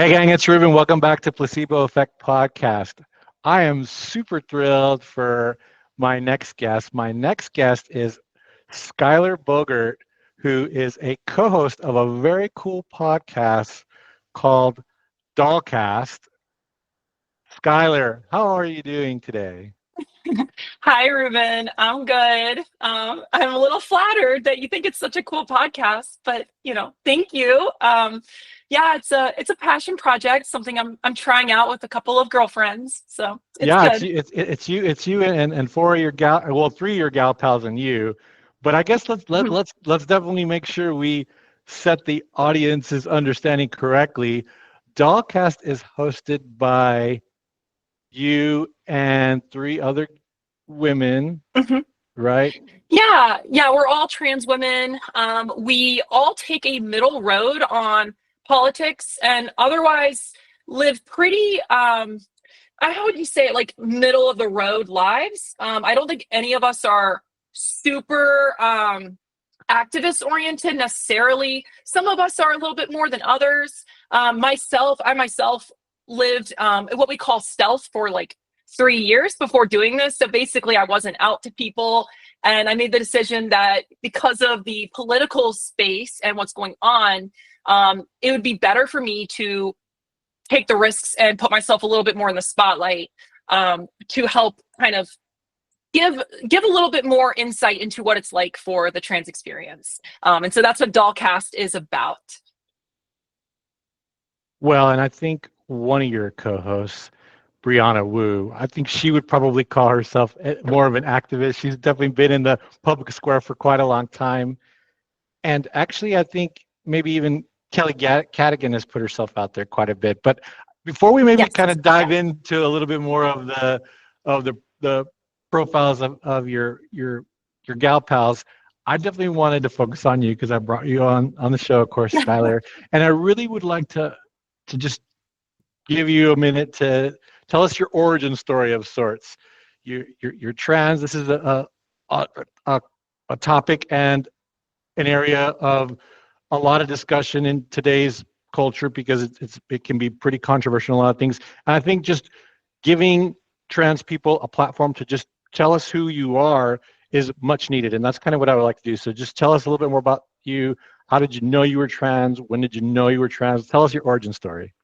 Hey, gang, it's Ruben. Welcome back to Placebo Effect Podcast. I am super thrilled for my next guest. My next guest is Schyler Bogert, who is a co host of a very cool podcast called Dollcast. Schyler, how are you doing today? Hi, Ruben. I'm good. I'm a little flattered that you think it's such a cool podcast, but thank you. Yeah, it's a passion project, something I'm trying out with a couple of girlfriends, so it's Yeah, good. it's you and four of your gal, well, three of your gal pals and you. But I guess let's definitely make sure we set the audience's understanding correctly. Dollcast is hosted by you and three other women, Mhm. right? Yeah, we're all trans women. We all take a middle road on politics and otherwise live pretty how would you say it, like middle of the road lives. I don't think any of us are super activist oriented necessarily. Some of us are a little bit more than others. I myself lived what we call stealth for like 3 years before doing this. So basically, I wasn't out to people. And I made the decision that because of the political space and what's going on, it would be better for me to take the risks and put myself a little bit more in the spotlight, to help kind of give a little bit more insight into what it's like for the trans experience. And so that's what Dollcast is about. Well, and I think one of your co-hosts, Brianna Wu, I think she would probably call herself more of an activist. She's definitely been in the public square for quite a long time. And actually, I think maybe even Kelly Cadigan has put herself out there quite a bit. But before we maybe Yes. kind of dive into a little bit more of the profiles of your gal pals, I definitely wanted to focus on you because I brought you on the show, of course, Schyler. And I really would like to just give you a minute to tell us your origin story of sorts. You're trans. This is a, a, a topic and an area of a lot of discussion in today's culture because it can be pretty controversial in a lot of things. And I think just giving trans people a platform to just tell us who you are is much needed, and that's kind of what I would like to do. So just tell us a little bit more about you. How did you know you were trans? When did you know you were trans? Tell us your origin story.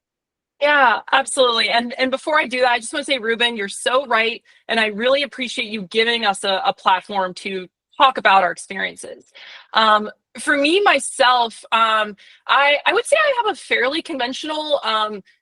Yeah, absolutely. And before I do that, I just want to say, Ruben, you're so right. And I really appreciate you giving us a platform to talk about our experiences. For me, myself, I would say I have a fairly conventional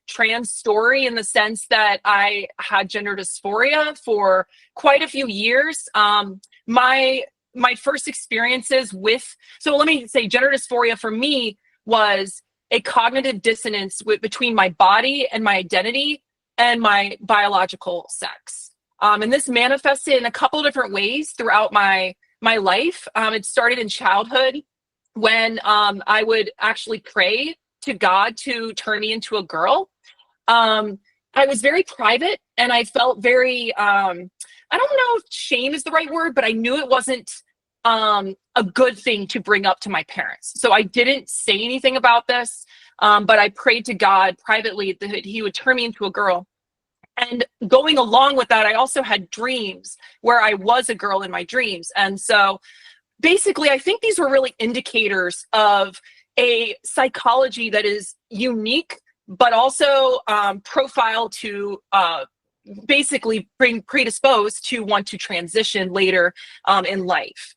trans story in the sense that I had gender dysphoria for quite a few years. My first experiences with, so let me say, gender dysphoria for me was a cognitive dissonance between my body and my identity and my biological sex. And this manifested in a couple of different ways throughout my life. It started in childhood when I would actually pray to God to turn me into a girl. I was very private and I felt very, I don't know if shame is the right word, but I knew it wasn't a good thing to bring up to my parents. So I didn't say anything about this, but I prayed to God privately that he would turn me into a girl. And going along with that, I also had dreams where I was a girl in my dreams. And so basically, I think these were really indicators of a psychology that is unique, but also profile to basically being predisposed to want to transition later in life,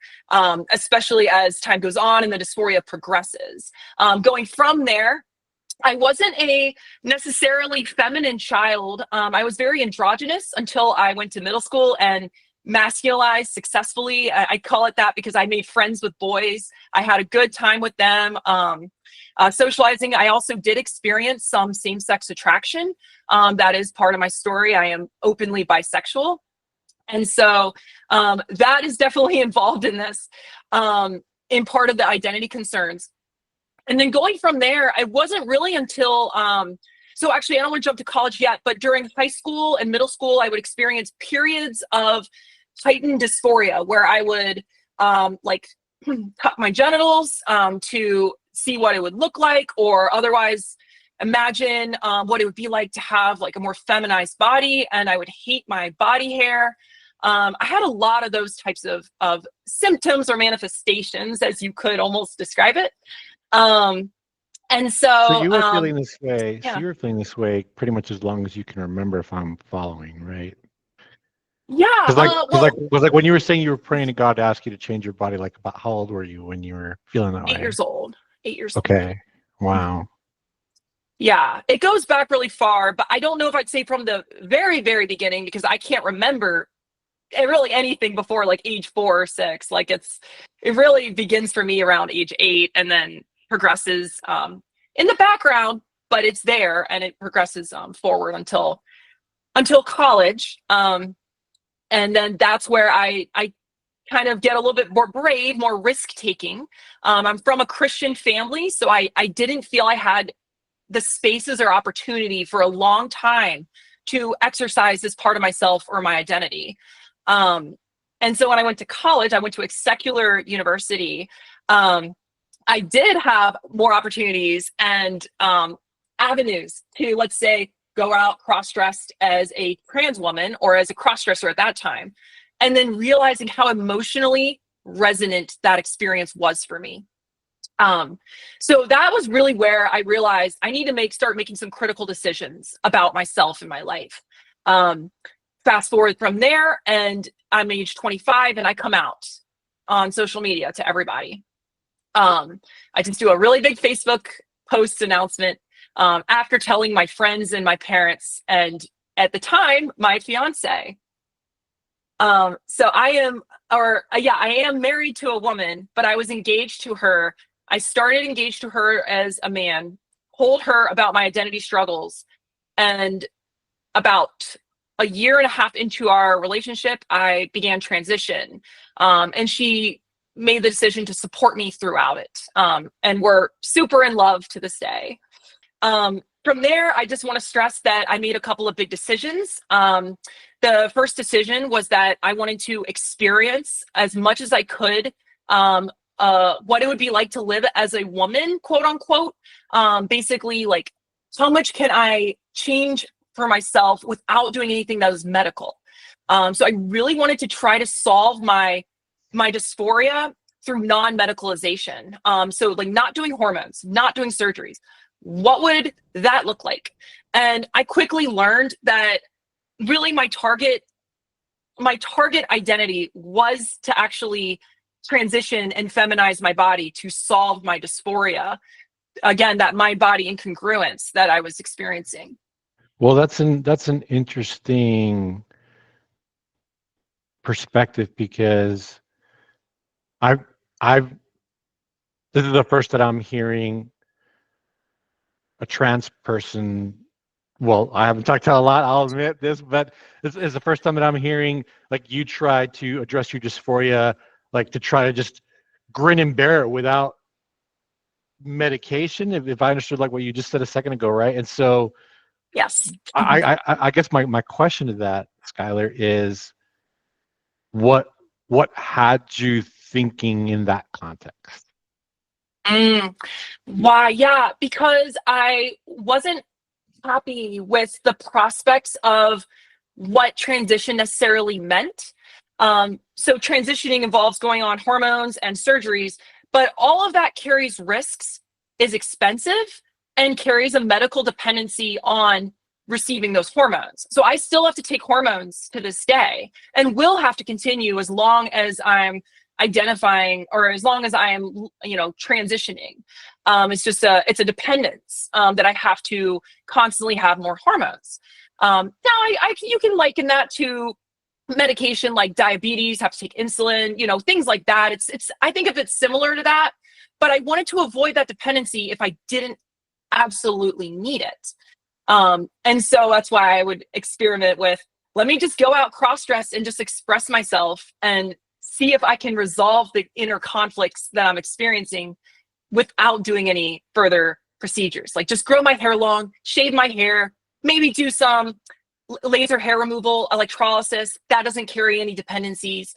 especially as time goes on and the dysphoria progresses. Going from there, I wasn't a necessarily feminine child. I was very androgynous until I went to middle school and masculized successfully. I call it that because I made friends with boys. I had a good time with them. Socializing, I also did experience some same-sex attraction. That is part of my story. I am openly bisexual. And so that is definitely involved in this, in part of the identity concerns. And then going from there, I wasn't really until, so actually I don't want to jump to college yet, but during high school and middle school, I would experience periods of heightened dysphoria where I would like cut my genitals to see what it would look like, or otherwise imagine what it would be like to have like a more feminized body, and I would hate my body hair. I had a lot of those types of symptoms or manifestations, as you could almost describe it. And So so, you were feeling this way. So yeah, you were feeling this way pretty much as long as you can remember, if I'm following, right? yeah. Well, Was like when you were saying you were praying to God to ask you to change your body. Like, about how old were you when you were feeling that 8 years way? old. 8 years old. Okay. Wow. Yeah, it goes back really far, but I don't know if I'd say from the very, very beginning, because I can't remember really anything before like age 4 or 6. Like it really begins for me around age 8, and then progresses in the background, but it's there, and it progresses forward until college. And then that's where I kind of get a little bit more brave, more risk taking. I'm from a Christian family, so I didn't feel I had the spaces or opportunity for a long time to exercise this part of myself or my identity. And so when I went to college, I went to a secular university. I did have more opportunities and avenues to, let's say, go out cross-dressed as a trans woman or as a cross-dresser at that time, and then realizing how emotionally resonant that experience was for me. So that was really where I realized I need to start making some critical decisions about myself and my life. Fast forward from there, and I'm age 25, and I come out on social media to everybody. I just do a really big Facebook post announcement after telling my friends and my parents, and at the time, my fiance. So I am married to a woman, but I was engaged to her. I started engaged to her as a man, told her about my identity struggles, and about a year and a half into our relationship, I began transition. And she made the decision to support me throughout it. And we're super in love to this day. From there, I just want to stress that I made a couple of big decisions. The first decision was that I wanted to experience as much as I could what it would be like to live as a woman, quote unquote. Basically, like, how much can I change for myself without doing anything that was medical? So I really wanted to try to solve my dysphoria through non-medicalization. So like not doing hormones, not doing surgeries. What would that look like? And I quickly learned that really my target identity was to actually transition and feminize my body to solve my dysphoria. Again, that mind body incongruence that I was experiencing. Well, that's an interesting perspective, because I've this is the first that I'm hearing a trans person. Well, I haven't talked to a lot, I'll admit this, but this is the first time that I'm hearing like you try to address your dysphoria, like to try to just grin and bear it without medication. If I understood like what you just said a second ago, right? And so Yes. I guess my question to that, Schyler, is what had you thinking in that context? Why? Yeah, because I wasn't happy with the prospects of what transition necessarily meant. So transitioning involves going on hormones and surgeries, but all of that carries risks, is expensive, and carries a medical dependency on receiving those hormones. So I still have to take hormones to this day, and will have to continue as long as I'm identifying, or as long as I am, transitioning. It's a dependence that I have to constantly have more hormones. Now you can liken that to medication like diabetes, have to take insulin, things like that. I think if it's similar to that, but I wanted to avoid that dependency if I didn't absolutely need it. And so that's why I would experiment with, let me just go out cross-dress and just express myself and see if I can resolve the inner conflicts that I'm experiencing without doing any further procedures. Like just grow my hair long, shave my hair, maybe do some laser hair removal, electrolysis. That doesn't carry any dependencies.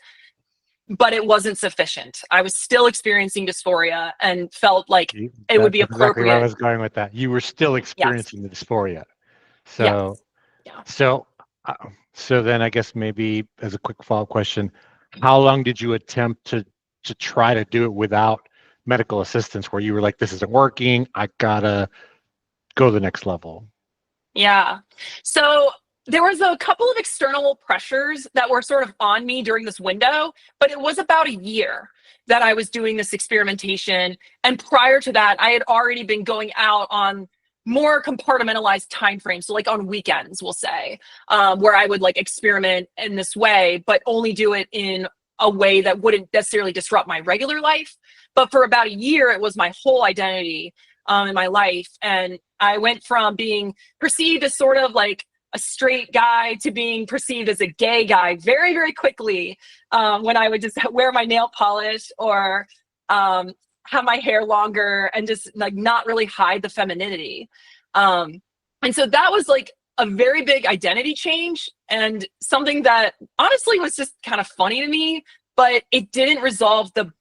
but it wasn't sufficient. I was still experiencing dysphoria and felt like it would be That's exactly where I appropriate. was going with that. You were still Yes. experiencing the dysphoria. Yes. So, Yeah. so, so then I guess maybe as a quick follow-up question, how long did you attempt to try to do it without medical assistance, where you were like, this isn't working, I gotta go to the next level? Yeah. So there was a couple of external pressures that were sort of on me during this window, but it was about a year that I was doing this experimentation. And prior to that, I had already been going out on more compartmentalized time frames. So like on weekends, we'll say, where I would like experiment in this way, but only do it in a way that wouldn't necessarily disrupt my regular life. But for about a year, it was my whole identity in my life. And I went from being perceived as sort of like a straight guy to being perceived as a gay guy very, very quickly, when I would just wear my nail polish or have my hair longer and just like not really hide the femininity. And so that was like a very big identity change and something that honestly was just kind of funny to me, but it didn't resolve the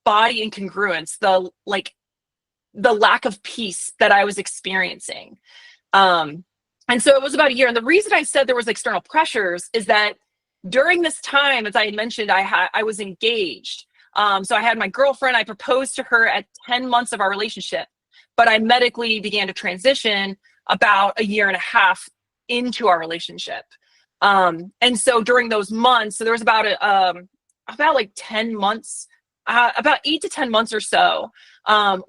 body incongruence, the lack of peace that I was experiencing. And so it was about a year. And the reason I said there was external pressures is that during this time, as I had mentioned, I was engaged. So I had my girlfriend. I proposed to her at 10 months of our relationship, but I medically began to transition about a year and a half into our relationship. And so during those months, so there was about like 10 months, about 8 to 10 months or so,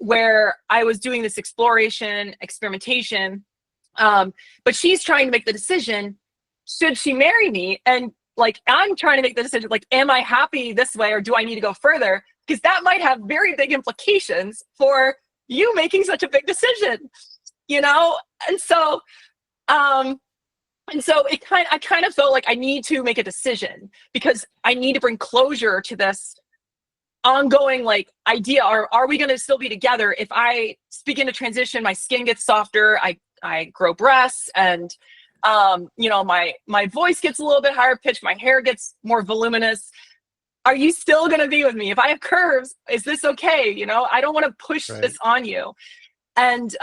where I was doing this experimentation. But she's trying to make the decision, should she marry me? And like, I'm trying to make the decision, like, am I happy this way or do I need to go further? Because that might have very big implications for you making such a big decision, you know? And so, I kind of felt like I need to make a decision because I need to bring closure to this ongoing like idea. Are we going to still be together? If I begin to transition, my skin gets softer, I grow breasts, and my voice gets a little bit higher pitched, my hair gets more voluminous. Are you still going to be with me? If I have curves, is this okay? You know, I don't want to push this on you. And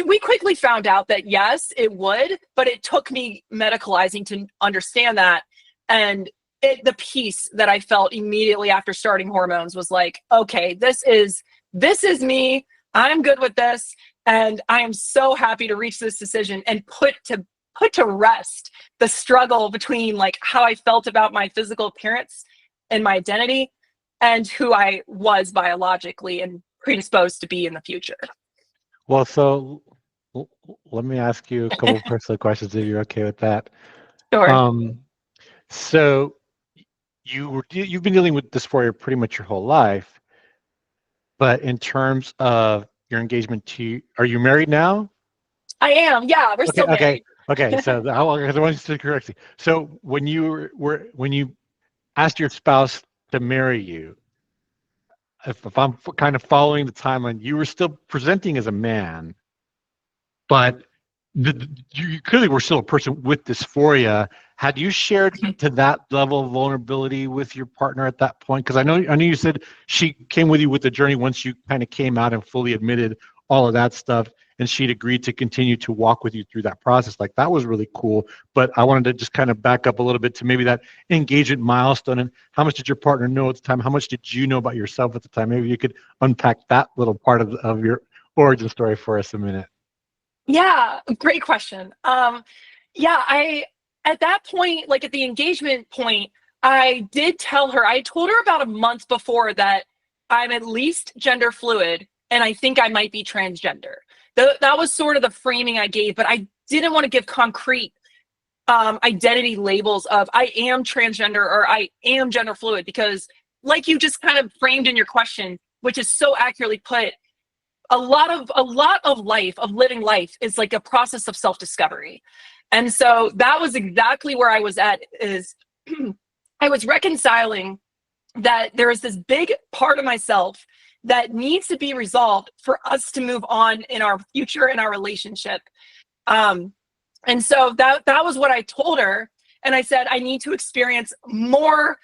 we quickly found out that yes, it would, but it took me medicalizing to understand that. And the peace that I felt immediately after starting hormones was like, okay, this is me. I'm good with this. And I am so happy to reach this decision and put to rest the struggle between like how I felt about my physical appearance and my identity and who I was biologically and predisposed to be in the future. Well, so let me ask you a couple personal questions if you're okay with that. Sure. So you've been dealing with dysphoria pretty much your whole life, but in terms of your engagement are you married now? I am. Yeah, we're still married. Okay. So how long? Because I want you to correct me. So when you when you asked your spouse to marry you, if I'm kind of following the timeline, you were still presenting as a man, but you clearly were still a person with dysphoria. Had you shared to that level of vulnerability with your partner at that point? Because I know you said she came with you with the journey once you kind of came out and fully admitted all of that stuff, and she'd agreed to continue to walk with you through that process. Like, that was really cool. But I wanted to just kind of back up a little bit to maybe that engagement milestone. And how much did your partner know at the time? How much did you know about yourself at the time? Maybe you could unpack that little part of your origin story for us a minute. Yeah, great question. At that point, like at the engagement point, I did tell her, I told her about a month before that I'm at least gender fluid and I think I might be transgender. That was sort of the framing I gave, but I didn't want to give concrete identity labels of I am transgender or I am gender fluid, because like you just kind of framed in your question, which is so accurately put, a lot of life, of living life, is like a process of self-discovery. And so that was exactly where I was at, is I was reconciling that there is this big part of myself that needs to be resolved for us to move on in our future, in our relationship. And so that was what I told her. And I said, I need to experience more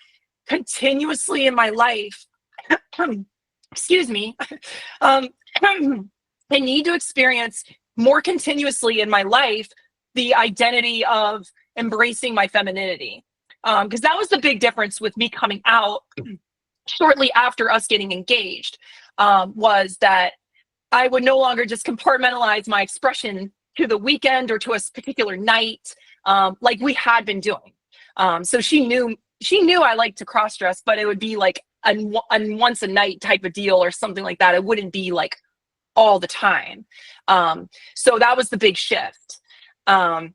continuously in my life, excuse me, um, I need to experience more continuously in my life the identity of embracing my femininity. Because that was the big difference with me coming out shortly after us getting engaged, was that I would no longer just compartmentalize my expression to the weekend or to a particular night, like we had been doing. So she knew I liked to cross dress, but it would be like a once a night type of deal or something like that. It wouldn't be like all the time. So that was the big shift. And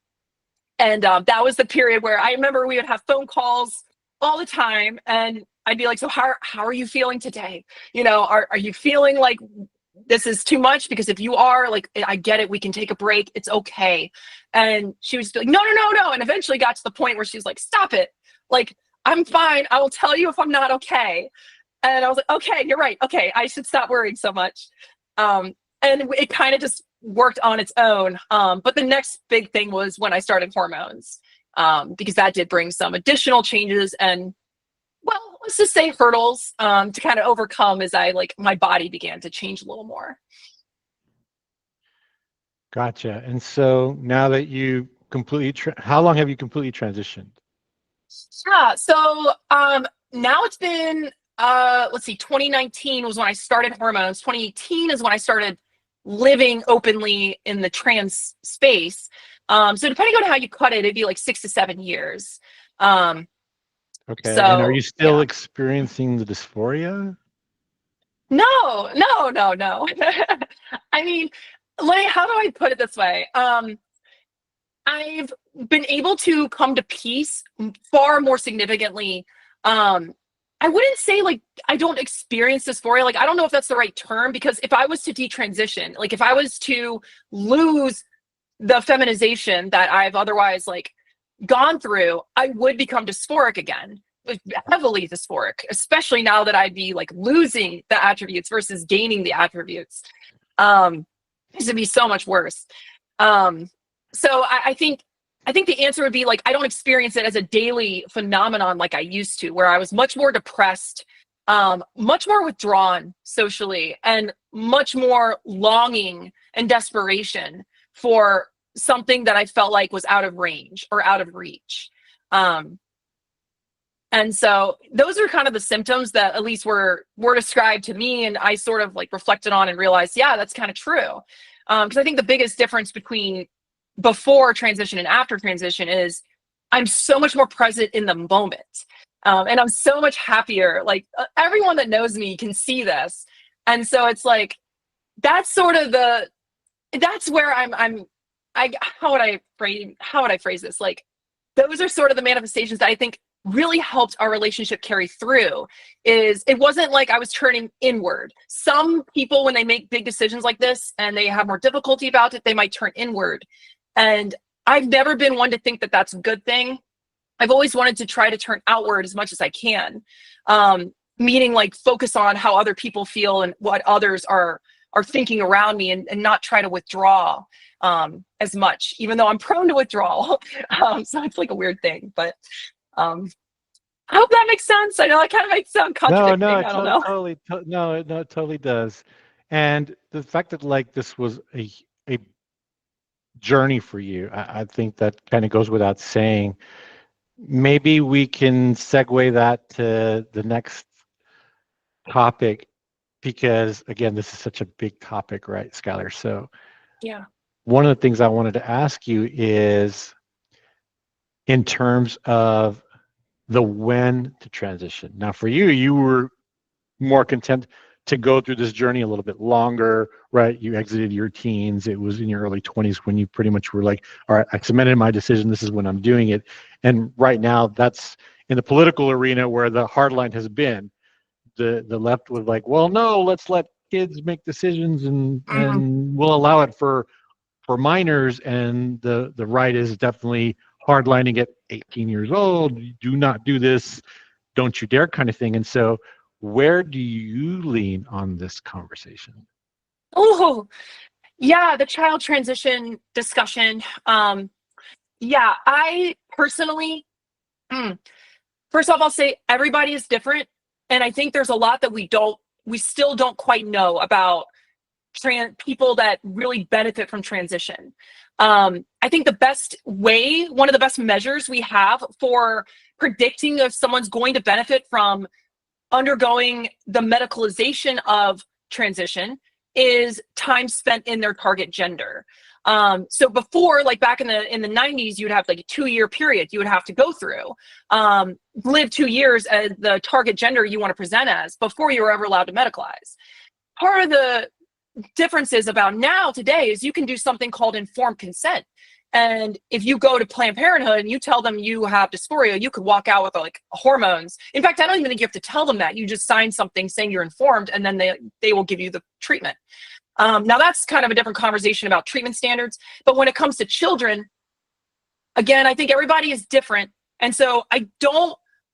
that was the period where I remember we would have phone calls all the time, and I'd be like, so how are you feeling today? You know, are you feeling like this is too much? Because if you are, like, I get it, we can take a break, it's okay. And she was like, no, and eventually got to the point where she's like, stop it, like, I'm fine, I will tell you if I'm not okay. And I was like, okay, you're right, okay, I should stop worrying so much. And it kind of just worked on its own. But the next big thing was when I started hormones, because that did bring some additional changes and, well, let's just say hurdles, to kind of overcome as my body began to change a little more. Gotcha. And so now that you completely, how long have you completely transitioned? Yeah. So now it's been, let's see, 2019 was when I started hormones. 2018 is when I started living openly in the trans space. So depending on how you cut it, it'd be like 6 to 7 years. Okay. And are So you still yeah. experiencing the dysphoria? No. I mean, how do I put it this way? I've been able to come to peace far more significantly. I wouldn't say like I don't experience dysphoria. Like, I don't know if that's the right term, because if I was to detransition, like if I was to lose the feminization that I've otherwise like gone through, I would become dysphoric again, like, heavily dysphoric, especially now that I'd be like losing the attributes versus gaining the attributes. This would be so much worse. So I think the answer would be like, I don't experience it as a daily phenomenon like I used to, where I was much more depressed, much more withdrawn socially, and much more longing and desperation for something that I felt like was out of range or out of reach. And so those are kind of the symptoms that at least were described to me, and I sort of like reflected on and realized, yeah, that's kind of true. Because I think the biggest difference between before transition and after transition is I'm so much more present in the moment. And I'm so much happier. Like, everyone that knows me can see this. And so it's like, that's sort of that's where how would I phrase this? Like, those are sort of the manifestations that I think really helped our relationship carry through. Is it wasn't like I was turning inward. Some people, when they make big decisions like this and they have more difficulty about it, they might turn inward. And I've never been one to think that that's a good thing. I've always wanted to try to turn outward as much as I can. Meaning like focus on how other people feel and what others are thinking around me, and not try to withdraw as much, even though I'm prone to withdrawal. So it's like a weird thing, but I hope that makes sense. I know it kind of might sound contradicting. No, I don't know. totally, no, it totally does. And the fact that like this was a journey for you, I think that kind of goes without saying. Maybe we can segue that to the next topic, because again, this is such a big topic, right, Schyler? So Yeah. one of the things I wanted to ask you is, in terms of the when to transition. Now, for you, you were more content to go through this journey a little bit longer, right? You exited your teens. It was in your early 20s when you pretty much were like, all right, I cemented my decision. This is when I'm doing it. And right now, that's in the political arena where the hard line has been. The left was like, well, no, let's let kids make decisions, and we'll allow it for minors. And the right is definitely hardlining at 18 years old. You do not do this, don't you dare, kind of thing. And so where do you lean on this conversation? Oh, yeah, the child transition discussion. Yeah, I personally, for First off, I'll say everybody is different. And I think there's a lot that we still don't quite know about people that really benefit from transition. I think one of the best measures we have for predicting if someone's going to benefit from undergoing the medicalization of transition is time spent in their target gender. So before, like back in the 90s, you'd have like a 2-year period you would have to go through, live 2 years as the target gender you want to present as before you were ever allowed to medicalize. Part of the differences about now today is you can do something called informed consent. And if you go to Planned Parenthood and you tell them you have dysphoria, you could walk out with like hormones. In fact, I don't even think you have to tell them that. You just sign something saying you're informed, and then they will give you the treatment. Now that's kind of a different conversation about treatment standards. But when it comes to children, again, I think everybody is different. And so I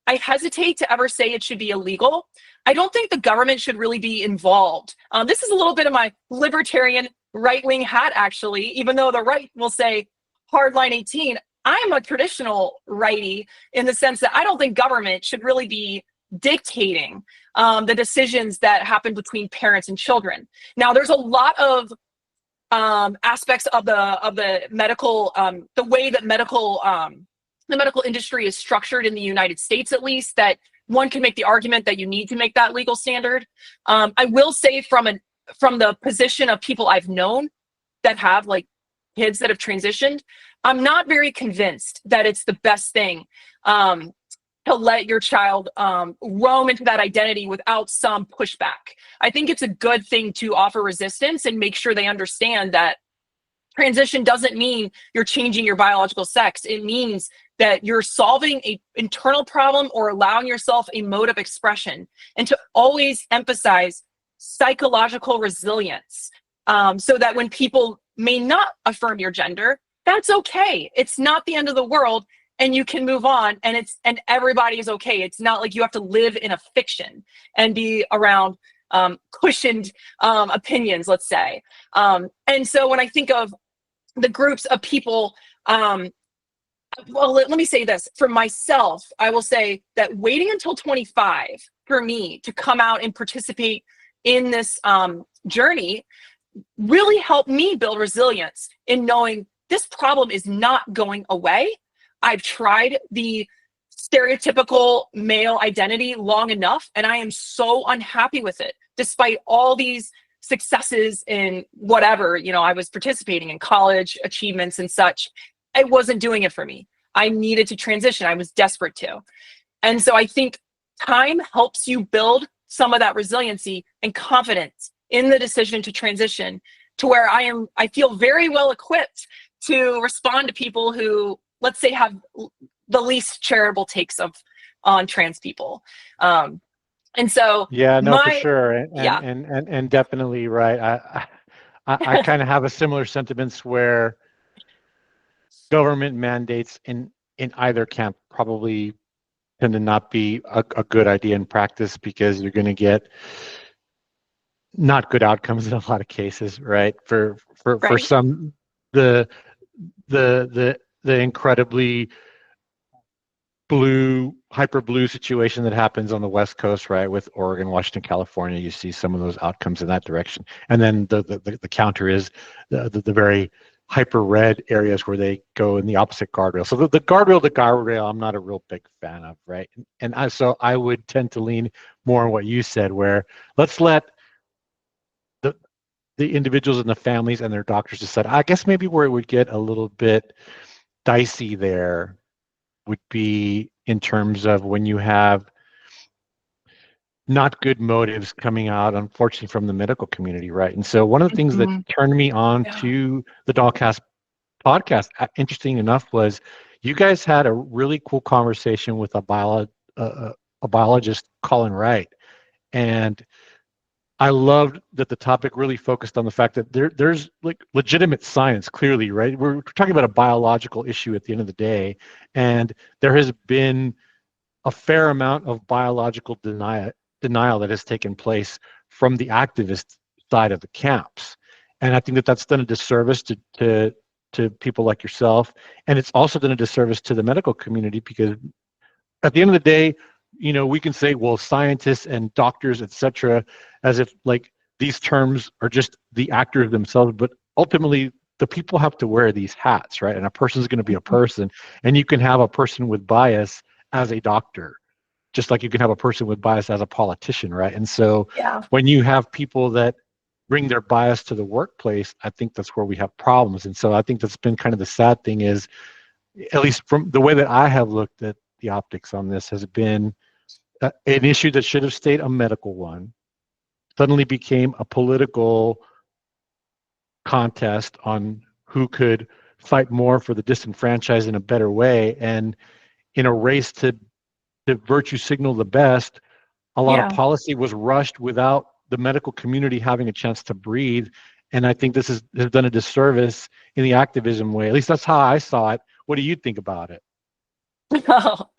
hesitate to ever say it should be illegal. I don't think the government should really be involved. This is a little bit of my libertarian right-wing hat, actually, even though the right will say hardline 18. I'm a traditional righty in the sense that I don't think government should really be dictating the decisions that happen between parents and children. Now, there's a lot of aspects of the medical, the way that the medical industry is structured in the United States, at least, that one can make the argument that you need to make that legal standard. I will say from the position of people I've known that have like kids that have transitioned, I'm not very convinced that it's the best thing to let your child roam into that identity without some pushback. I think it's a good thing to offer resistance and make sure they understand that transition doesn't mean you're changing your biological sex. It means that you're solving an internal problem or allowing yourself a mode of expression, and to always emphasize psychological resilience, so that when people may not affirm your gender, that's okay. It's not the end of the world, and you can move on, and everybody is okay. It's not like you have to live in a fiction and be around cushioned opinions, let's say. And so when I think of the groups of people, well, let me say this. For myself, I will say that waiting until 25 for me to come out and participate in this journey really helped me build resilience in knowing this problem is not going away. I've tried the stereotypical male identity long enough, and I am so unhappy with it, despite all these successes in whatever, I was participating in college achievements and such. It wasn't doing it for me. I needed to transition. I was desperate to. And so I think time helps you build some of that resiliency and confidence in the decision to transition to where I feel very well equipped to respond to people who, let's say, have the least charitable takes on trans people. And so for sure. And definitely right. I kind of have a similar sentiments where government mandates in either camp probably tend to not be a good idea in practice, because you're going to get not good outcomes in a lot of cases, right? For some, the incredibly hyper blue situation that happens on the West Coast, right, with Oregon, Washington, California, you see some of those outcomes in that direction. And then the counter is the very hyper red areas where they go in the opposite guardrail. So the guardrail, I'm not a real big fan of, right? And so I would tend to lean more on what you said, where let's let the individuals and the families and their doctors decide. I guess maybe where it would get a little bit dicey there would be in terms of when you have not good motives coming out, unfortunately, from the medical community, right? And so one of the things that turned me on to the Dollcast podcast, interesting enough, was you guys had a really cool conversation with a biologist, Colin Wright, and I loved that the topic really focused on the fact that there's like legitimate science, clearly, right? We're talking about a biological issue at the end of the day, and there has been a fair amount of biological denial that has taken place from the activist side of the camps. And I think that that's done a disservice to people like yourself, and it's also done a disservice to the medical community, because at the end of the day, we can say, well, scientists and doctors, etc., as if like these terms are just the actors themselves, but ultimately the people have to wear these hats, right? And a person is going to be a person, and you can have a person with bias as a doctor, just like you can have a person with bias as a politician, right? And so Yeah. when you have people that bring their bias to the workplace, I think that's where we have problems. And so I think that's been kind of the sad thing is, at least from the way that I have looked at the optics on this, has been an issue that should have stayed a medical one, suddenly became a political contest on who could fight more for the disenfranchised in a better way. And in a race to virtue signal the best, a lot of Yeah. policy was rushed without the medical community having a chance to breathe. And I think this has done a disservice in the activism way. At least that's how I saw it. What do you think about it? Oh,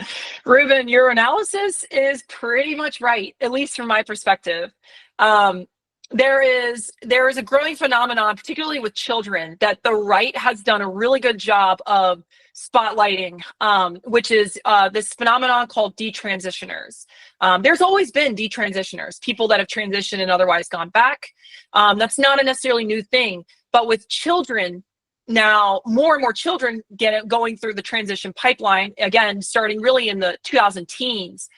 Ruben, your analysis is pretty much right, at least from my perspective. Um, there is a growing phenomenon, particularly with children, that the right has done a really good job of spotlighting, which is this phenomenon called detransitioners. There's always been detransitioners, people that have transitioned and otherwise gone back. That's not a necessarily new thing, but with children, now, more and more children going through the transition pipeline, again, starting really in the 2000 teens.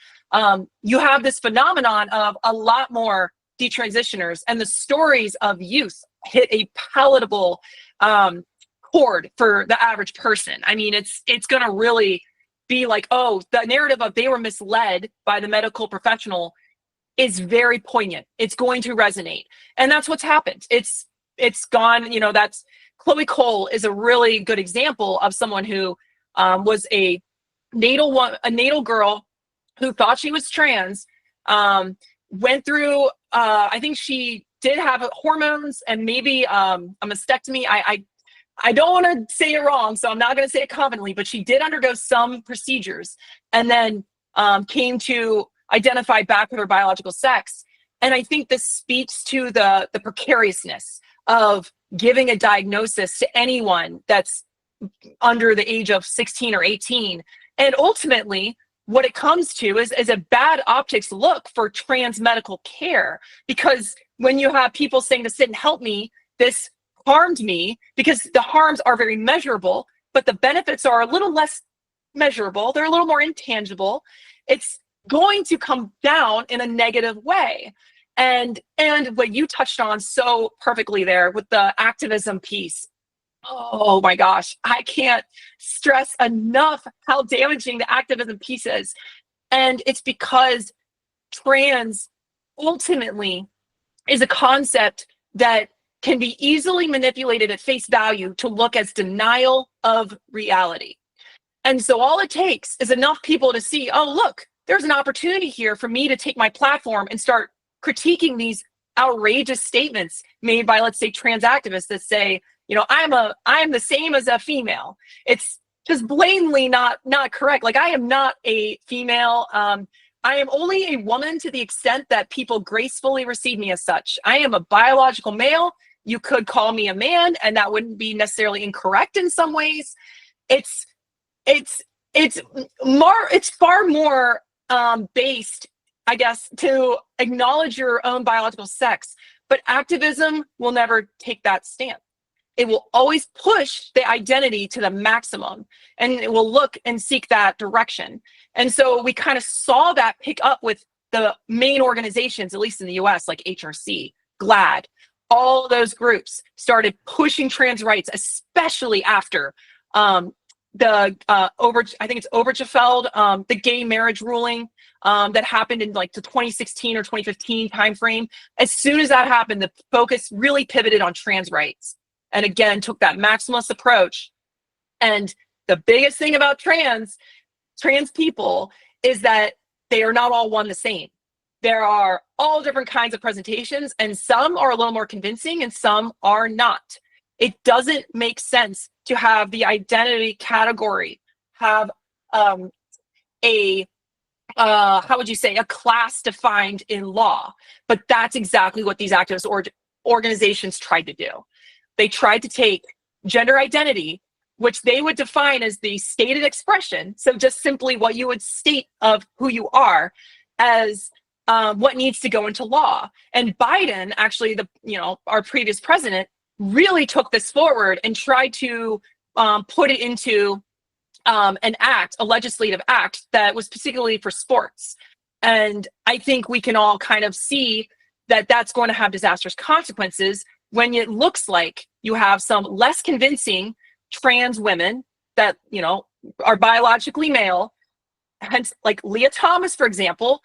You have this phenomenon of a lot more detransitioners, and the stories of youth hit a palatable chord for the average person. I mean, it's going to really be like, oh, the narrative of they were misled by the medical professional is very poignant. It's going to resonate, and that's what's happened. It's gone. That's Chloe Cole is a really good example of someone who was a natal girl who thought she was trans, went through, I think she did have hormones and maybe a mastectomy. I don't want to say it wrong, so I'm not going to say it confidently, but she did undergo some procedures and then came to identify back with her biological sex. And I think this speaks to the precariousness of giving a diagnosis to anyone that's under the age of 16 or 18. And ultimately, what it comes to is a bad optics look for trans medical care, because when you have people saying to sit and help me, this harmed me, because the harms are very measurable, but the benefits are a little less measurable. They're a little more intangible. It's going to come down in a negative way. And what you touched on so perfectly there with the activism piece. Oh my gosh, I can't stress enough how damaging the activism piece is. And it's because trans ultimately is a concept that can be easily manipulated at face value to look as denial of reality. And so all it takes is enough people to see, oh, look, there's an opportunity here for me to take my platform and start critiquing these outrageous statements made by, let's say, trans activists that say, I am the same as a female. It's just blatantly not correct. Like, I am not a female. I am only a woman to the extent that people gracefully receive me as such. I am a biological male. You could call me a man, and that wouldn't be necessarily incorrect in some ways. It's far more based, I guess, to acknowledge your own biological sex. But activism will never take that stand. It will always push the identity to the maximum, and it will look and seek that direction. And so we kind of saw that pick up with the main organizations, at least in the US, like HRC, GLAAD. All those groups started pushing trans rights, especially after I think it's Obergefell, the gay marriage ruling that happened in like the 2016 or 2015 timeframe. As soon as that happened, the focus really pivoted on trans rights. And again, took that maximalist approach. And the biggest thing about trans people is that they are not all one the same. There are all different kinds of presentations, and some are a little more convincing and some are not. It doesn't make sense to have the identity category have how would you say, a class defined in law. But that's exactly what these activist organizations tried to do. They tried to take gender identity which they would define as the stated expression, so just simply what you would state of who you are, as what needs to go into law. And Biden, actually, our previous president, really took this forward and tried to put it into a legislative act that was particularly for sports. And I think we can all kind of see that that's going to have disastrous consequences when it looks like you have some less convincing trans women that, are biologically male. Hence, like Leah Thomas, for example,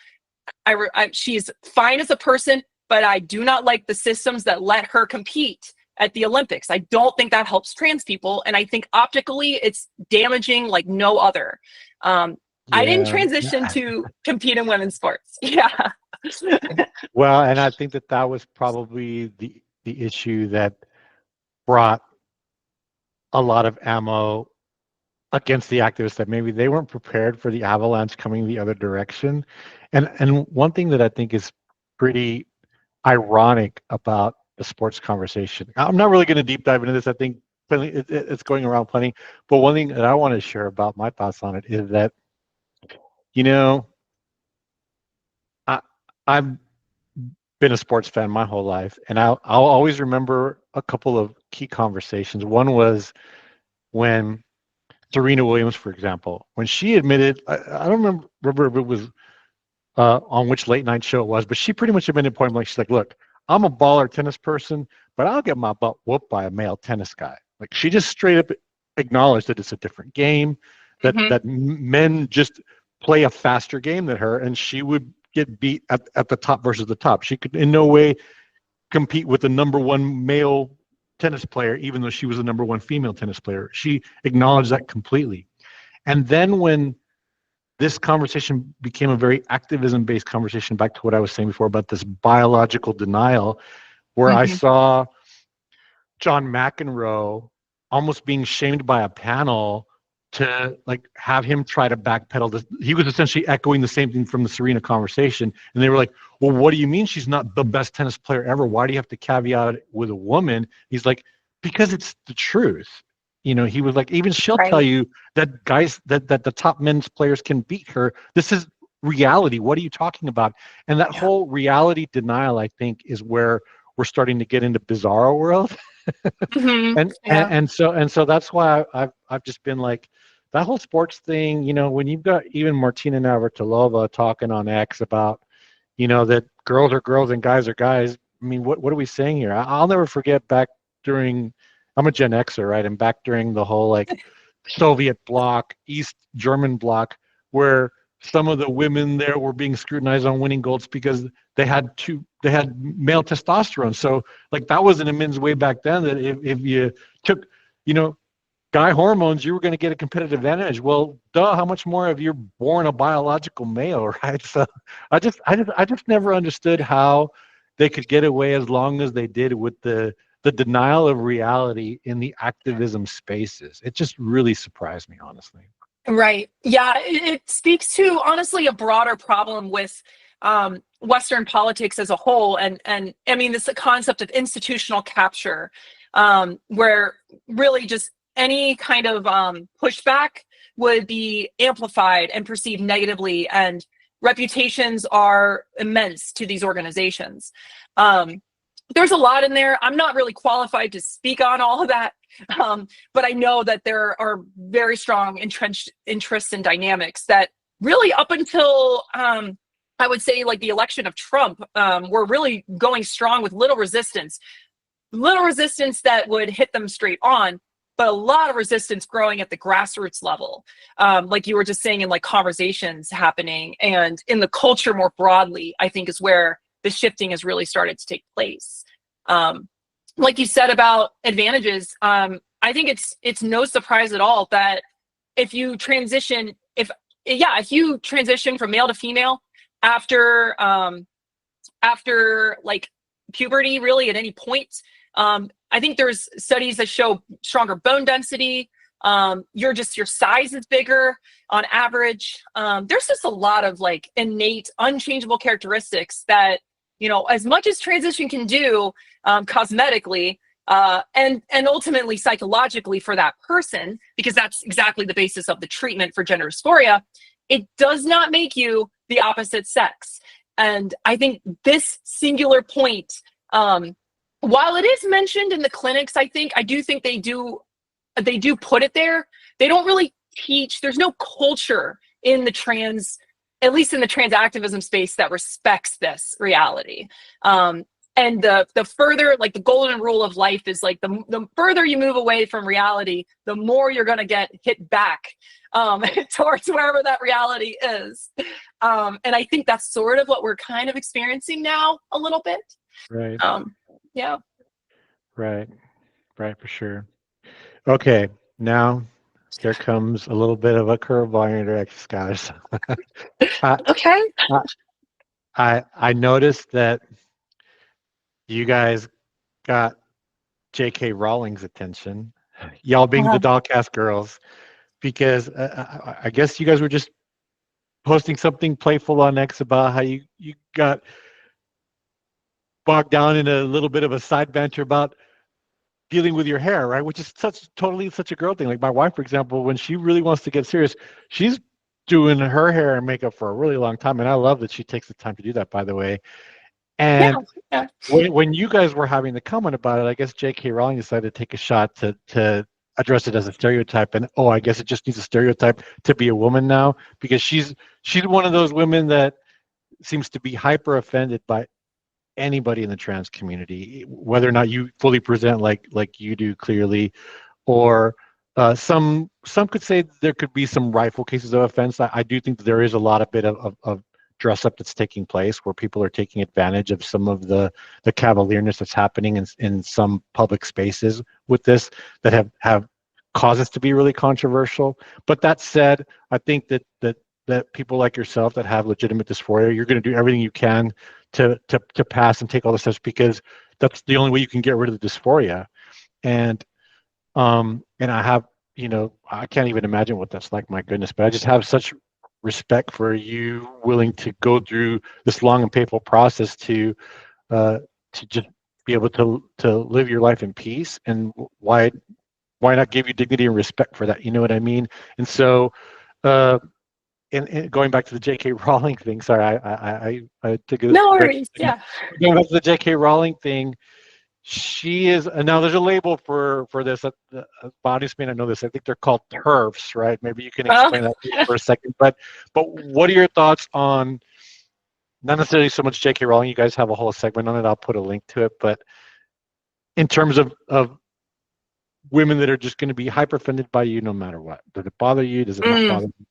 she's fine as a person, but I do not like the systems that let her compete at the Olympics. I don't think that helps trans people. And I think optically it's damaging like no other. I didn't transition to compete in women's sports. Yeah. Well, and I think that was probably the issue that brought a lot of ammo against the activists, that maybe they weren't prepared for the avalanche coming the other direction. And one thing that I think is pretty ironic about the sports conversation, I'm not really going to deep dive into this. I think it's going around plenty. But one thing that I want to share about my thoughts on it is that, I've been a sports fan my whole life, and I'll always remember a couple of key conversations. One was when Serena Williams, for example, when she admitted, I don't remember if it was on which late night show it was, but she pretty much admitted point blank, she's like, look, I'm a baller tennis person, but I'll get my butt whooped by a male tennis guy. Like, she just straight up acknowledged that it's a different game, that men just play a faster game than her, and she would get beat at the top versus the top. She could in no way compete with the number one male tennis player, even though she was the number one female tennis player. She acknowledged that completely. And then when this conversation became a very activism-based conversation, back to what I was saying before about this biological denial, where I saw John McEnroe almost being shamed by a panel to like have him try to backpedal. He was essentially echoing the same thing from the Serena conversation. And they were like, well, what do you mean she's not the best tennis player ever? Why do you have to caveat it with a woman? He's like, because it's the truth. He was like, even she'll tell you that guys, that the top men's players can beat her. This is reality. What are you talking about? And that whole reality denial, I think, is where we're starting to get into bizarro world. And so that's why I've just been like, that whole sports thing, when you've got even Martina Navratilova talking on X about, that girls are girls and guys are guys. I mean, what are we saying here? I'll never forget back during, I'm a Gen Xer, right? And back during the whole like Soviet bloc, East German bloc, where some of the women there were being scrutinized on winning golds because they had male testosterone. So like that was an immense way back then, that if you took, guy hormones, you were going to get a competitive advantage. Well, duh, how much more if you're born a biological male, right? So I just never understood how they could get away as long as they did with the denial of reality in the activism spaces. It just really surprised me, honestly. Right. Yeah, it speaks to, honestly, a broader problem with Western politics as a whole. And I mean, this concept of institutional capture, where really just any kind of pushback would be amplified and perceived negatively, and reputations are immense to these organizations. There's a lot in there. I'm not really qualified to speak on all of that, but I know that there are very strong entrenched interests and dynamics that really, up until I would say like the election of Trump, were really going strong with little resistance that would hit them straight on, but a lot of resistance growing at the grassroots level, like you were just saying, in like conversations happening and in the culture more broadly, I think is where the shifting has really started to take place. Like you said about advantages, I think it's no surprise at all that if you transition from male to female after like puberty, really at any point, I think there's studies that show stronger bone density. Your size is bigger on average. There's just a lot of like innate, unchangeable characteristics that, as much as transition can do cosmetically, and ultimately psychologically for that person, because that's exactly the basis of the treatment for gender dysphoria, it does not make you the opposite sex. And I think this singular point, while it is mentioned in the clinics, I do think they do put it there. They don't really teach. There's no culture in the trans, at least in the trans activism space, that respects this reality. And the further, like the golden rule of life is like the further you move away from reality, the more you're going to get hit back towards wherever that reality is. And I think that's sort of what we're kind of experiencing now a little bit. Right. Yeah. Right. Right, for sure. Okay, now here comes a little bit of a curveball in your direction, Schyler. I, Okay. I noticed that you guys got J.K. Rowling's attention, y'all being the Dollcast girls, because I guess you guys were just posting something playful on X about how you got bogged down in a little bit of a side banter about dealing with your hair, right? Which is such a girl thing. Like my wife, for example, when she really wants to get serious, she's doing her hair and makeup for a really long time, and I love that she takes the time to do that, by the way. And Yeah. when you guys were having the comment about it, I guess J.K. Rowling decided to take a shot to address it as a stereotype, and I guess it just needs a stereotype to be a woman now, because she's one of those women that seems to be hyper offended by anybody in the trans community, whether or not you fully present like you do clearly, or some could say there could be some rightful cases of offense. I do think that there is a lot of bit of dress up that's taking place where people are taking advantage of some of the cavalierness that's happening in some public spaces with this that have caused us to be really controversial. But that said, I think that people like yourself that have legitimate dysphoria, you're going to do everything you can to pass and take all the steps, because that's the only way you can get rid of the dysphoria. And I have, I can't even imagine what that's like, my goodness, but I just have such respect for you willing to go through this long and painful process to just be able to live your life in peace. And why not give you dignity and respect for that? You know what I mean? And so, and going back to the J.K. Rowling thing, sorry, I took a No break. worries. Yeah. Going back to the J.K. Rowling thing, she is now. There's a label for this. Bodies may not know this. I think they're called TERFs, right? Maybe you can explain that for a second. But what are your thoughts on not necessarily so much J.K. Rowling? You guys have a whole segment on it. I'll put a link to it. But in terms of women that are just going to be hyper offended by you no matter what, does it bother you? Does it not bother you?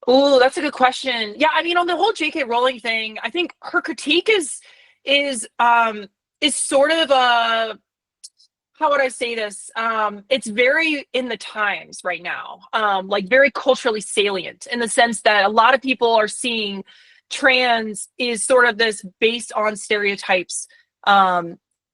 Oh, that's a good question. Yeah, I mean, on the whole J.K. Rowling thing, I think her critique is sort of a, how would I say this? It's very in the times right now, like very culturally salient, in the sense that a lot of people are seeing trans is sort of this based on stereotypes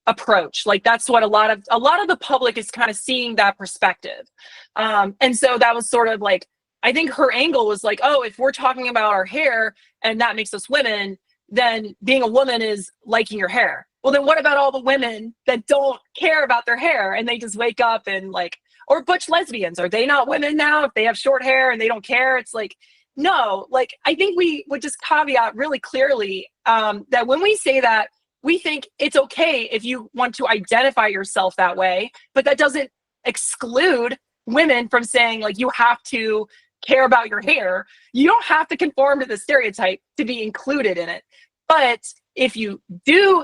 approach. Like that's what a lot of the public is kind of seeing that perspective. And so that was sort of like, I think her angle was like, oh, if we're talking about our hair and that makes us women, then being a woman is liking your hair. Well, then what about all the women that don't care about their hair and they just wake up and like, or butch lesbians? Are they not women now if they have short hair and they don't care? It's like, no, like, I think we would just caveat really clearly that when we say that, we think it's okay if you want to identify yourself that way, but that doesn't exclude women from saying like, you have to care about your hair. You don't have to conform to the stereotype to be included in it. But if you do,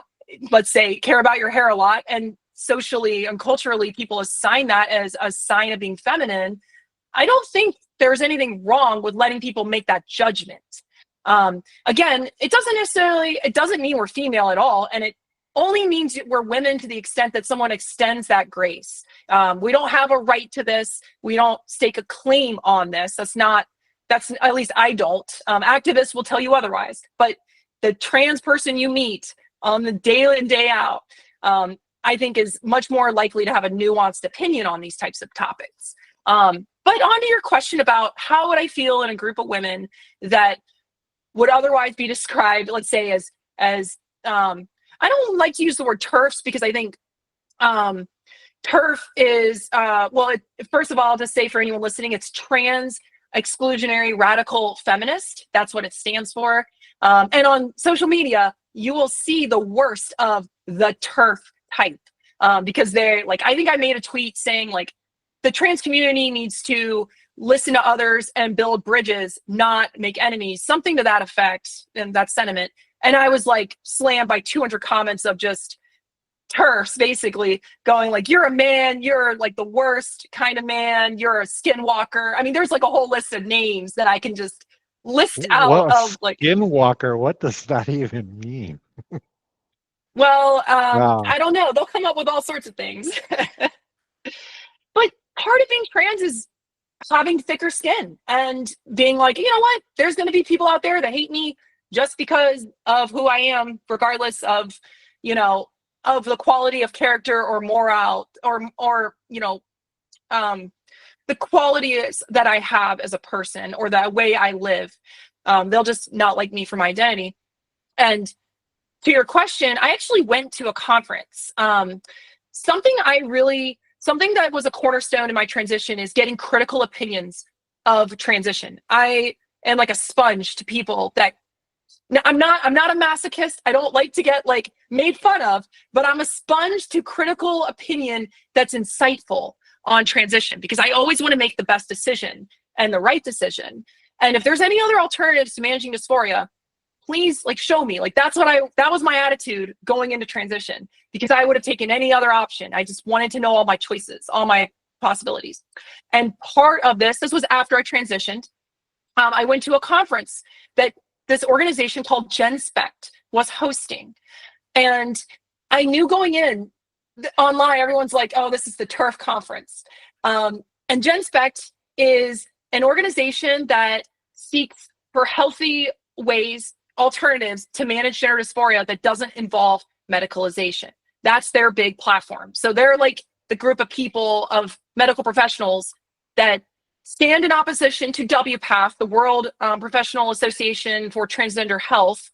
let's say, care about your hair a lot, and socially and culturally people assign that as a sign of being feminine, I don't think there's anything wrong with letting people make that judgment. Again, it doesn't mean we're female at all, and it only means we're women to the extent that someone extends that grace. We don't have a right to this. We don't stake a claim on this. That's at least I don't. Activists will tell you otherwise, but the trans person you meet on the day in, day out, I think is much more likely to have a nuanced opinion on these types of topics. But on to your question about how would I feel in a group of women that would otherwise be described, let's say, as I don't like to use the word TERFs, because I think TERF is, first of all, to say for anyone listening, it's trans exclusionary radical feminist. That's what it stands for. And on social media, you will see the worst of the TERF type, because they're like, I think I made a tweet saying like, the trans community needs to listen to others and build bridges, not make enemies, something to that effect and that sentiment. And I was like slammed by 200 comments of just TERFs basically going like, you're a man, you're like the worst kind of man, you're a skinwalker. I mean, there's like a whole list of names that I can just list out of like skinwalker. What does that even mean? Well, Wow. I don't know. They'll come up with all sorts of things. But part of being trans is having thicker skin and being like, you know what? There's going to be people out there that hate me just because of who I am, regardless of, you know, of the quality of character or morale or you know, the qualities that I have as a person or the way I live. They'll just not like me for my identity. And to your question, I actually went to a conference. Something that was a cornerstone in my transition is getting critical opinions of transition. I am like a sponge to people that I'm not a masochist. I don't like to get like made fun of, but I'm a sponge to critical opinion that's insightful on transition because I always want to make the best decision and the right decision. And if there's any other alternatives to managing dysphoria, please like show me. Like that was my attitude going into transition because I would have taken any other option. I just wanted to know all my choices, all my possibilities. And part of this was after I transitioned. I went to a conference that this organization called GenSpect was hosting. And I knew going in online, everyone's like, oh, this is the TERF conference. And GenSpect is an organization that seeks for healthy ways, alternatives to manage gender dysphoria that doesn't involve medicalization. That's their big platform. So they're like the group of people, of medical professionals that stand in opposition to WPATH, the World Professional Association for Transgender Health,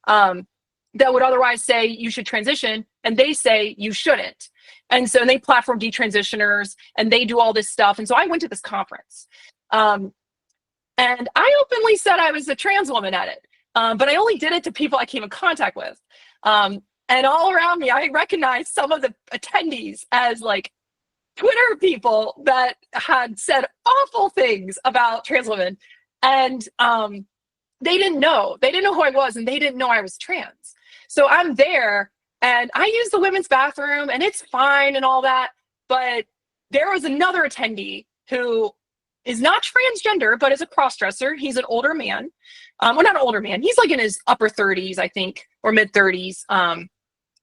that would otherwise say you should transition, and they say you shouldn't. And so they platform detransitioners, and they do all this stuff. And so I went to this conference. And I openly said I was a trans woman at it, but I only did it to people I came in contact with. And all around me, I recognized some of the attendees as like Twitter people that had said awful things about trans women. And they didn't know who I was, and they didn't know I was trans. So I'm there and I use the women's bathroom and it's fine and all that. But there was another attendee who is not transgender, but is a crossdresser. He's an older man. Well, not an older man. He's like in his upper 30s, I think, or mid 30s.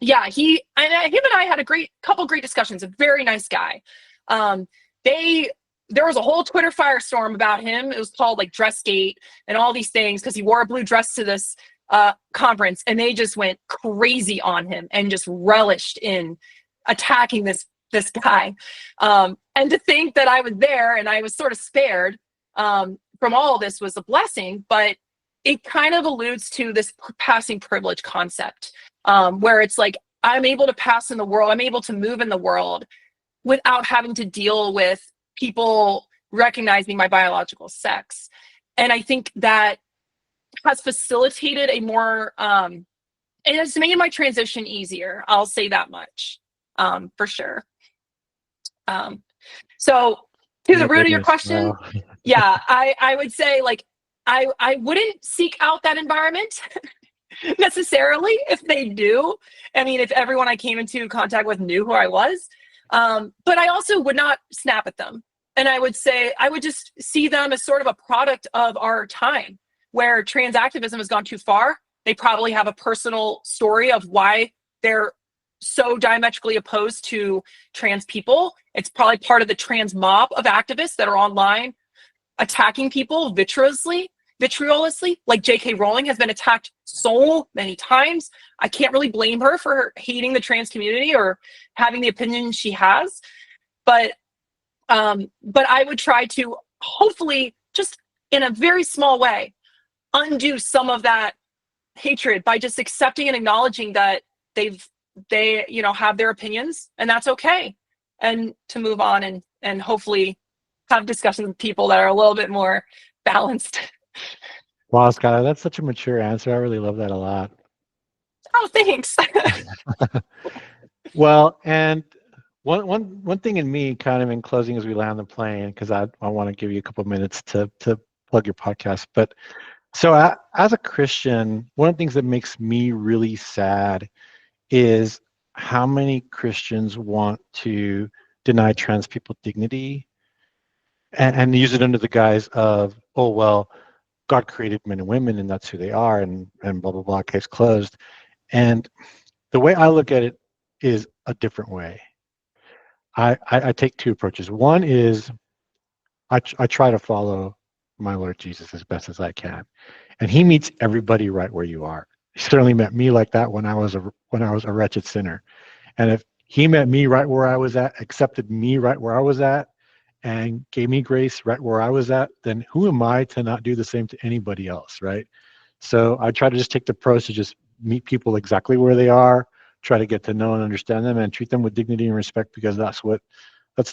Yeah, him and I had a couple great discussions. A very nice guy. There was a whole Twitter firestorm about him. It was called like Dressgate and all these things because he wore a blue dress to this conference, and they just went crazy on him and just relished in attacking this guy. And to think that I was there and I was sort of spared from all of this was a blessing, but it kind of alludes to this passing privilege concept, where it's like, I'm able to pass in the world, I'm able to move in the world without having to deal with people recognizing my biological sex. And I think that has facilitated a more, it has made my transition easier. I'll say that much, for sure. So to the root of your question, wow. yeah, I would say like, I wouldn't seek out that environment necessarily if they do. I mean, if everyone I came into contact with knew who I was, but I also would not snap at them. And I would say, I would just see them as sort of a product of our time where trans activism has gone too far. They probably have a personal story of why they're so diametrically opposed to trans people. It's probably part of the trans mob of activists that are online attacking people vitriously, like J.K. Rowling has been attacked so many times. I can't really blame her for hating the trans community or having the opinion she has. But I would try to hopefully just in a very small way undo some of that hatred by just accepting and acknowledging that they've they, have their opinions, and that's okay. And to move on and hopefully have discussions with people that are a little bit more balanced. Wow, Scott, that's such a mature answer. I really love that a lot. Oh, thanks. Well, and one thing in me, kind of in closing as we land the plane, because I want to give you a couple of minutes to plug your podcast. But so as a Christian, one of the things that makes me really sad is how many Christians want to deny trans people dignity and use it under the guise of, oh, well, God created men and women and that's who they are, and blah, blah, blah, case closed. And the way I look at it is a different way. I take two approaches. One is I try to follow my Lord Jesus as best as I can. And he meets everybody right where you are. He certainly met me like that when I was a wretched sinner. And if he met me right where I was at, accepted me right where I was at, and gave me grace right where I was at, then who am I to not do the same to anybody else, right? So I try to just take the approach to just meet people exactly where they are, try to get to know and understand them, and treat them with dignity and respect, because that's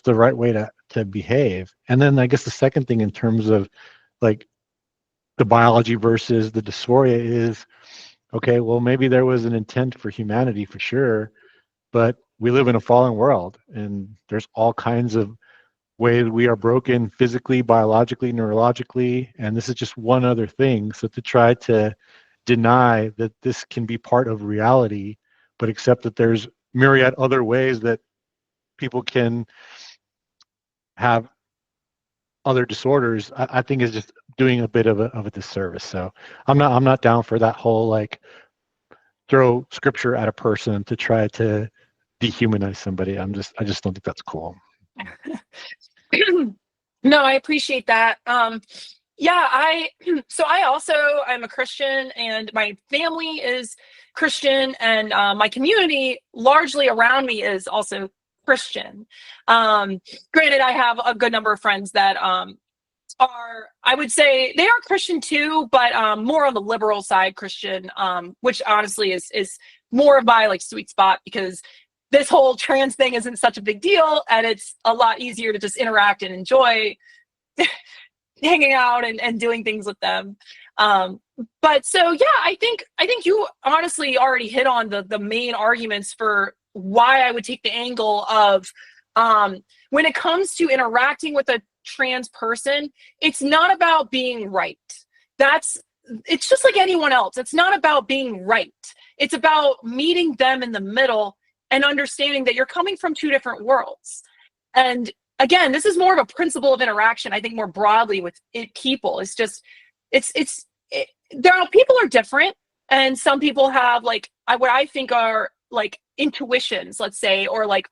the right way to behave. And then I guess the second thing in terms of like the biology versus the dysphoria is, okay, well, maybe there was an intent for humanity for sure, but we live in a fallen world, and there's all kinds of ways we are broken physically, biologically, neurologically, and this is just one other thing. So to try to deny that this can be part of reality, but accept that there's myriad other ways that people can have other disorders, I think is just doing a bit of a disservice. So I'm not down for that whole like throw scripture at a person to try to dehumanize somebody. I just don't think that's cool. No, I appreciate that. Yeah, I'm a Christian, and my family is Christian, and my community largely around me is also Christian. Granted, I have a good number of friends that are, I would say they are Christian too, but more on the liberal side Christian, which honestly is more of my like sweet spot, because this whole trans thing isn't such a big deal, and it's a lot easier to just interact and enjoy hanging out and doing things with them. But so yeah, I think you honestly already hit on the main arguments for why I would take the angle of when it comes to interacting with a trans person, it's not about being right. It's just like anyone else. It's not about being right. It's about meeting them in the middle and understanding that you're coming from two different worlds. And again, this is more of a principle of interaction, I think, more broadly with people. It's just, people are different, and some people have like what I think are like intuitions, let's say, or like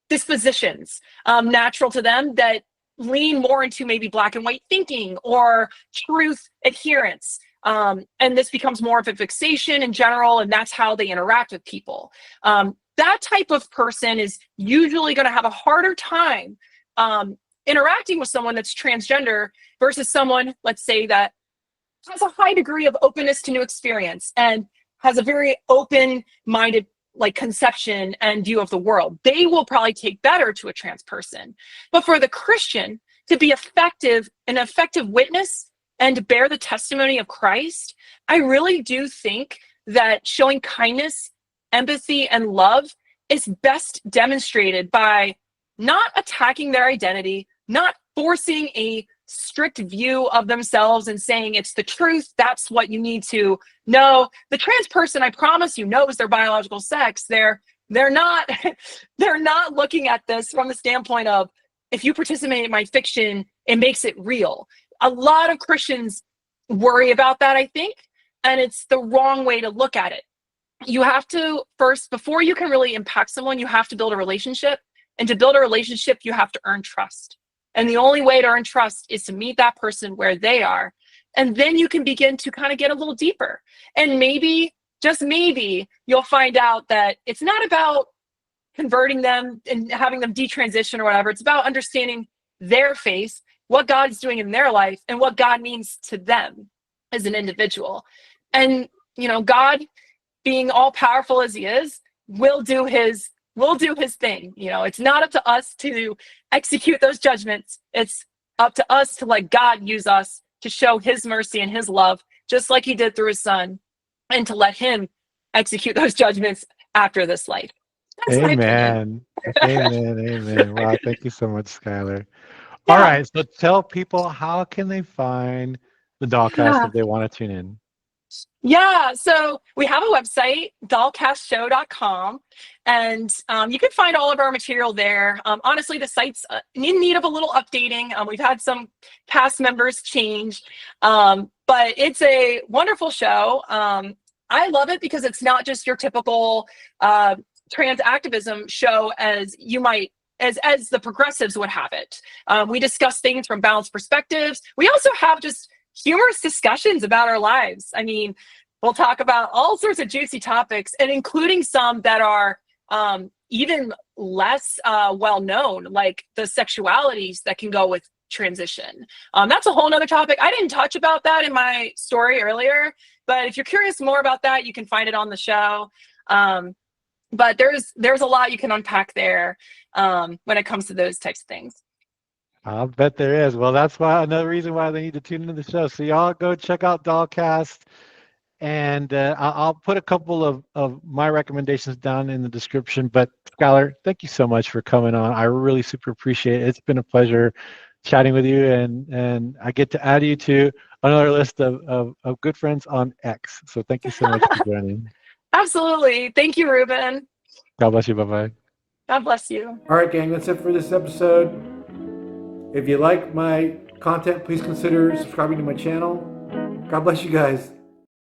dispositions natural to them that lean more into maybe black and white thinking or truth adherence. And this becomes more of a fixation in general, and that's how they interact with people. That type of person is usually going to have a harder time interacting with someone that's transgender versus someone, let's say, that has a high degree of openness to new experience and has a very open-minded like conception and view of the world. They will probably take better to a trans person. But for the Christian to be an effective witness and to bear the testimony of Christ, I really do think that showing kindness, empathy, and love is best demonstrated by not attacking their identity, not forcing a strict view of themselves and saying it's the truth, that's what you need to know. The trans person, I promise you, knows their biological sex. They're not they're not looking at this from the standpoint of, if you participate in my fiction, it makes it real. A lot of Christians worry about that, I think, and it's the wrong way to look at it. You have to first, before you can really impact someone, you have to build a relationship. And to build a relationship, you have to earn trust. And the only way to earn trust is to meet that person where they are. And then you can begin to kind of get a little deeper. And maybe, just maybe, you'll find out that it's not about converting them and having them detransition or whatever. It's about understanding their faith, what God is doing in their life, and what God means to them as an individual. And, God, being all powerful as he is, will do his thing. You know, it's not up to us to execute those judgments. It's up to us to let God use us to show his mercy and his love, just like he did through his son, and to let him execute those judgments after this life. That's my opinion. Amen. Amen. Wow. Thank you so much, Schyler. All Yeah. right. So tell people, how can they find the Dollcast Yeah. if they want to tune in? Yeah, so we have a website, dollcastshow.com, and you can find all of our material there. Honestly, the site's in need of a little updating. We've had some cast members change, but it's a wonderful show. I love it because it's not just your typical trans activism show as you might as the progressives would have it. We discuss things from balanced perspectives. We also have just humorous discussions about our lives. I mean, we'll talk about all sorts of juicy topics, and including some that are even less well known, like the sexualities that can go with transition. That's a whole nother topic. I didn't touch about that in my story earlier, but if you're curious more about that, you can find it on the show. But there's a lot you can unpack there when it comes to those types of things. I'll bet there is. Well, that's why another reason why they need to tune into the show. So y'all go check out Dollcast, and I'll put a couple of my recommendations down in the description. But Schyler, thank you so much for coming on. I really super appreciate it. It's been a pleasure chatting with you, and I get to add you to another list of good friends on X. So thank you so much for joining. Absolutely. Thank you, Ruben. God bless you. Bye-bye. God bless you. All right, gang, that's it for this episode. If you like my content, please consider subscribing to my channel. God bless you guys.